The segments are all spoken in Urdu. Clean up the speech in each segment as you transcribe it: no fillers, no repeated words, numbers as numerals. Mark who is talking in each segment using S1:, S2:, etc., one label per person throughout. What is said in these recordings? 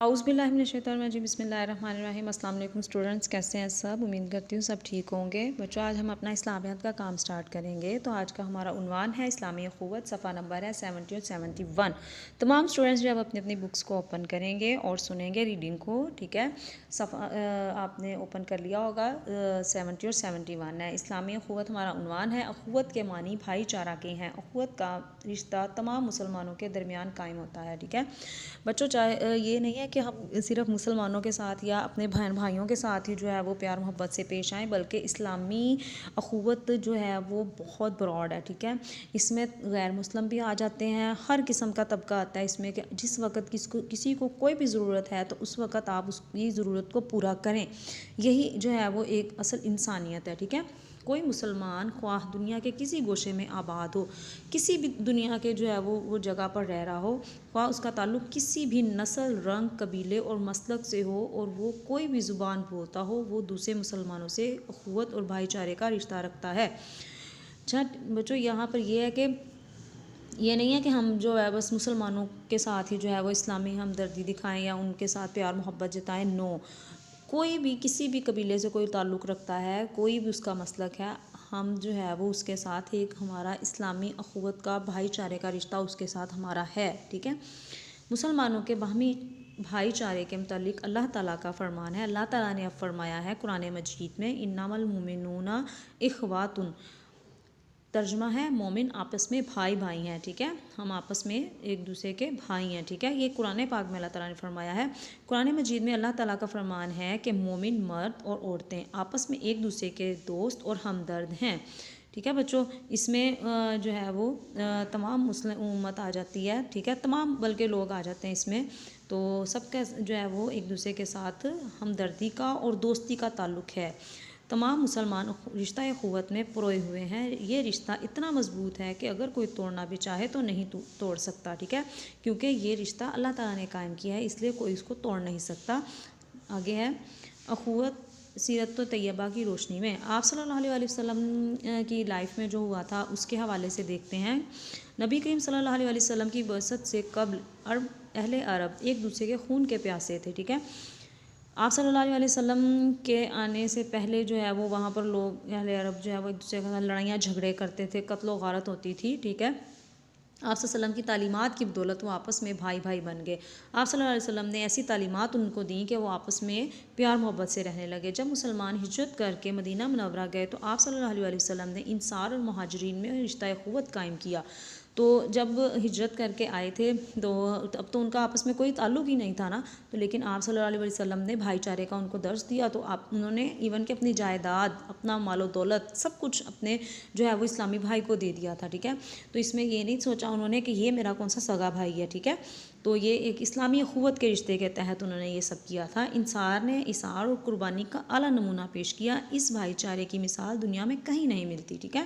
S1: اعوذ باللہ من الشیطان الرجیم، بسم اللہ الرحمن الرحیم۔ السلام علیکم اسٹوڈنٹس، کیسے ہیں سب؟ امید کرتی ہوں سب ٹھیک ہوں گے۔ بچوں آج ہم اپنا اسلامیات کا کام سٹارٹ کریں گے۔ تو آج کا ہمارا عنوان ہے اسلامی اخوت، صفحہ نمبر ہے 70 اور 71۔ تمام اسٹوڈنٹس جب اپنی اپنی بکس کو اوپن کریں گے اور سنیں گے ریڈنگ کو، ٹھیک ہے؟ صفحہ آپ نے اوپن کر لیا ہوگا، 70 اور 71 ہے۔ اسلامی اخوت ہمارا عنوان ہے۔ اخوت کے معنی بھائی چارہ کے ہیں۔ اخوت کا رشتہ تمام مسلمانوں کے درمیان قائم ہوتا ہے، ٹھیک ہے بچوں؟ چاہے یہ نہیں ہے کہ ہم صرف مسلمانوں کے ساتھ یا اپنے بہن بھائیوں کے ساتھ ہی جو ہے وہ پیار محبت سے پیش آئیں، بلکہ اسلامی اخوت جو ہے وہ بہت براڈ ہے، ٹھیک ہے؟ اس میں غیر مسلم بھی آ جاتے ہیں، ہر قسم کا طبقہ آتا ہے اس میں، کہ جس وقت کسی کو کوئی بھی ضرورت ہے تو اس وقت آپ اس کی ضرورت کو پورا کریں۔ یہی جو ہے وہ ایک اصل انسانیت ہے، ٹھیک ہے؟ کوئی مسلمان خواہ دنیا کے کسی گوشے میں آباد ہو، کسی بھی دنیا کے جو ہے وہ جگہ پر رہ رہا ہو، خواہ اس کا تعلق کسی بھی نسل، رنگ، قبیلے اور مسلک سے ہو، اور وہ کوئی بھی زبان بولتا ہو، وہ دوسرے مسلمانوں سے اخوت اور بھائی چارے کا رشتہ رکھتا ہے۔ اچھا بچوں، یہاں پر یہ ہے کہ یہ نہیں ہے کہ ہم جو ہے بس مسلمانوں کے ساتھ ہی جو ہے وہ اسلامی ہمدردی دکھائیں یا ان کے ساتھ پیار محبت جتائیں، نو۔ کوئی بھی کسی بھی قبیلے سے کوئی تعلق رکھتا ہے، کوئی بھی اس کا مسلک ہے، ہم جو ہے وہ اس کے ساتھ ایک ہمارا اسلامی اخوت کا بھائی چارے کا رشتہ اس کے ساتھ ہمارا ہے، ٹھیک ہے؟ مسلمانوں کے باہمی بھائی چارے کے متعلق اللہ تعالیٰ کا فرمان ہے۔ اللہ تعالیٰ نے اب فرمایا ہے قرآن مجید میں، انما المؤمنون اخوات، ترجمہ ہے مومن آپس میں بھائی بھائی ہیں، ٹھیک ہے؟ ہم آپس میں ایک دوسرے کے بھائی ہیں، ٹھیک ہے؟ یہ قرآن پاک میں اللہ تعالیٰ نے فرمایا ہے۔ قرآن مجید میں اللہ تعالیٰ کا فرمان ہے کہ مومن مرد اور عورتیں آپس میں ایک دوسرے کے دوست اور ہمدرد ہیں، ٹھیک ہے بچوں؟ اس میں جو ہے وہ تمام مسلم امت آ جاتی ہے، ٹھیک ہے؟ تمام بلکہ لوگ آ جاتے ہیں اس میں، تو سب کا جو ہے وہ ایک دوسرے کے ساتھ ہمدردی کا اور دوستی کا تعلق ہے۔ تمام مسلمان رشتہ اخوت میں پروئے ہوئے ہیں۔ یہ رشتہ اتنا مضبوط ہے کہ اگر کوئی توڑنا بھی چاہے تو نہیں توڑ سکتا، ٹھیک ہے؟ کیونکہ یہ رشتہ اللہ تعالیٰ نے قائم کیا ہے، اس لیے کوئی اس کو توڑ نہیں سکتا۔ آگے ہے اخوت سیرت طیبہ کی روشنی میں۔ آپ صلی اللہ علیہ وسلم کی لائف میں جو ہوا تھا اس کے حوالے سے دیکھتے ہیں۔ نبی کریم صلی اللہ علیہ وسلم کی بعثت سے قبل اہل عرب ایک دوسرے کے خون کے پیاسے تھے، ٹھیک ہے؟ آپ صلی اللہ علیہ وسلم کے آنے سے پہلے جو ہے وہ وہاں پر لوگ اہل عرب جو ہے وہ ایک دوسرے کے ساتھ لڑائیاں جھگڑے کرتے تھے، قتل و غارت ہوتی تھی، ٹھیک ہے؟ آپ صلی اللہ علیہ وسلم کی تعلیمات کی بدولت وہ آپس میں بھائی بھائی بن گئے۔ آپ صلی اللہ علیہ وسلم نے ایسی تعلیمات ان کو دیں کہ وہ آپس میں پیار محبت سے رہنے لگے۔ جب مسلمان ہجرت کر کے مدینہ منورہ گئے تو آپ صلی اللہ علیہ وسلم نے انصار اور مہاجرین میں رشتہ اخوت قائم کیا۔ تو جب ہجرت کر کے آئے تھے تو اب تو ان کا آپس میں کوئی تعلق ہی نہیں تھا نا، تو لیکن آپ صلی اللہ علیہ وسلم نے بھائی چارے کا ان کو درس دیا، تو انہوں نے ایون کہ اپنی جائیداد، اپنا مال و دولت، سب کچھ اپنے جو ہے وہ اسلامی بھائی کو دے دیا تھا، ٹھیک ہے؟ تو اس میں یہ نہیں سوچا انہوں نے کہ یہ میرا کون سا سگا بھائی ہے، ٹھیک ہے؟ تو یہ ایک اسلامی اخوت کے رشتے کے تحت انہوں نے یہ سب کیا تھا۔ انصار نے اثار اور قربانی کا اعلیٰ نمونہ پیش کیا۔ اس بھائی چارے کی مثال دنیا میں کہیں نہیں ملتی، ٹھیک ہے؟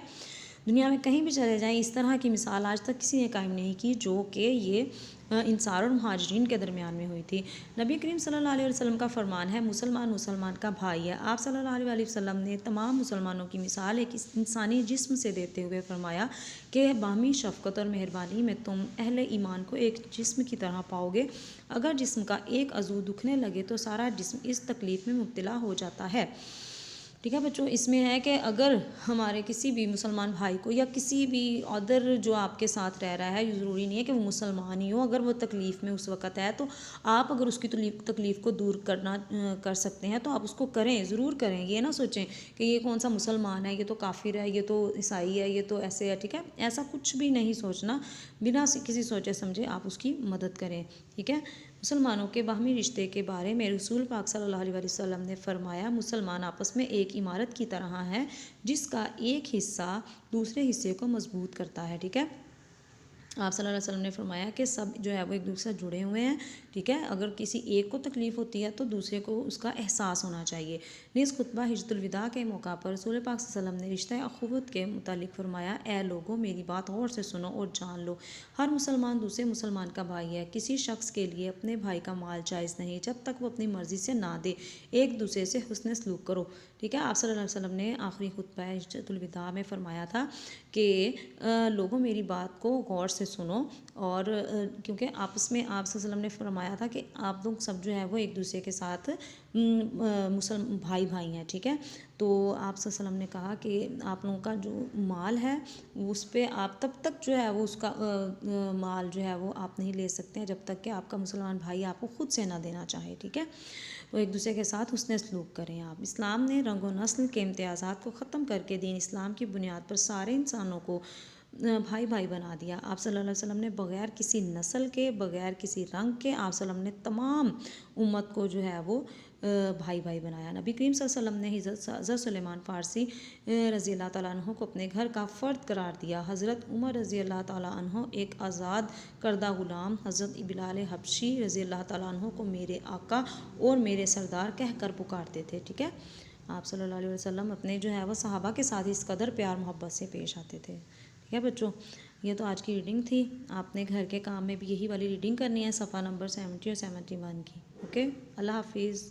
S1: دنیا میں کہیں بھی چلے جائیں اس طرح کی مثال آج تک کسی نے قائم نہیں کی جو کہ یہ انصار اور مہاجرین کے درمیان میں ہوئی تھی۔ نبی کریم صلی اللہ علیہ وسلم کا فرمان ہے، مسلمان مسلمان کا بھائی ہے۔ آپ صلی اللہ علیہ وسلم نے تمام مسلمانوں کی مثال ایک انسانی جسم سے دیتے ہوئے فرمایا کہ باہمی شفقت اور مہربانی میں تم اہل ایمان کو ایک جسم کی طرح پاؤ گے۔ اگر جسم کا ایک عضو دکھنے لگے تو سارا جسم اس تکلیف میں مبتلا ہو جاتا ہے، ٹھیک ہے بچوں؟ اس میں ہے کہ اگر ہمارے کسی بھی مسلمان بھائی کو یا کسی بھی ادر جو آپ کے ساتھ رہ رہا ہے، یہ ضروری نہیں ہے کہ وہ مسلمان ہی ہو، اگر وہ تکلیف میں اس وقت ہے تو آپ اگر اس کی تکلیف کو دور کر سکتے ہیں تو آپ اس کو کریں، ضرور کریں۔ یہ نہ سوچیں کہ یہ کون سا مسلمان ہے، یہ تو کافر ہے، یہ تو عیسائی ہے، یہ تو ایسے ہے، ٹھیک ہے؟ ایسا کچھ بھی نہیں سوچنا، بنا کسی سوچے سمجھے آپ اس کی مدد کریں، ٹھیک ہے؟ مسلمانوں کے باہمی رشتے کے بارے میں رسول پاک صلی اللہ علیہ وسلم نے فرمایا، مسلمان آپس میں ایک عمارت کی طرح ہے جس کا ایک حصہ دوسرے حصے کو مضبوط کرتا ہے، ٹھیک ہے؟ آپ صلی اللہ علیہ وسلم نے فرمایا کہ سب جو ہے وہ ایک دوسرے سے جڑے ہوئے ہیں، ٹھیک ہے؟ اگر کسی ایک کو تکلیف ہوتی ہے تو دوسرے کو اس کا احساس ہونا چاہیے۔ نیز خطبہ حجۃ الوداع کے موقع پر رسول پاک صلی اللہ علیہ وسلم نے رشتہ اخوت کے متعلق فرمایا، اے لوگو میری بات غور سے سنو اور جان لو، ہر مسلمان دوسرے مسلمان کا بھائی ہے۔ کسی شخص کے لیے اپنے بھائی کا مال جائز نہیں جب تک وہ اپنی مرضی سے نہ دے۔ ایک دوسرے سے حسن سلوک کرو، ٹھیک ہے؟ آپ صلی اللہ علیہ وسلم نے آخری خطبہ حجۃ الوداع میں فرمایا تھا کہ لوگوں میری بات کو غور سے سنو، اور کیونکہ آپس میں آپ صلی اللہ علیہ وسلم نے فرمایا تھا کہ آپ لوگ سب جو ہے وہ ایک دوسرے کے ساتھ مسلم بھائی ہیں، ٹھیک ہے. تو آپ صلی اللہ علیہ وسلم نے کہا کہ آپ لوگوں کا جو مال ہے اس پہ آپ تب تک جو ہے وہ اس کا مال جو ہے وہ آپ نہیں لے سکتے ہیں جب تک کہ آپ کا مسلمان بھائی آپ کو خود سے نہ دینا چاہے، ٹھیک ہے. وہ ایک دوسرے کے ساتھ حسن سلوک کریں آپ. اسلام نے رنگ و نسل کے امتیازات کو ختم کر کے دین اسلام کی بنیاد پر سارے انسانوں کو بھائی بنا دیا. آپ صلی اللہ علیہ وسلم نے بغیر کسی نسل کے، بغیر کسی رنگ کے، آپ صلی اللہ علیہ وسلم نے تمام امت کو جو ہے وہ بھائی بنایا. نبی کریم صلی اللہ علیہ وسلم نے حضرت سلیمان فارسی رضی اللہ تعالیٰ عنہ کو اپنے گھر کا فرد قرار دیا. حضرت عمر رضی اللہ تعالیٰ عنہ ایک آزاد کردہ غلام حضرت بلال حبشی رضی اللہ تعالیٰ عنہ کو میرے آقا اور میرے سردار کہہ کر پکارتے تھے، ٹھیک ہے. آپ صلی اللہ علیہ وسلم اپنے جو ہے وہ صحابہ کے ساتھ اس قدر پیار محبت سے پیش آتے تھے، ٹھیک ہے بچوں. یہ تو آج کی ریڈنگ تھی. آپ نے گھر کے کام میں بھی یہی والی ریڈنگ کرنی ہے، صفحہ نمبر 70 اور 71 کی. اوکے، اللہ حافظ.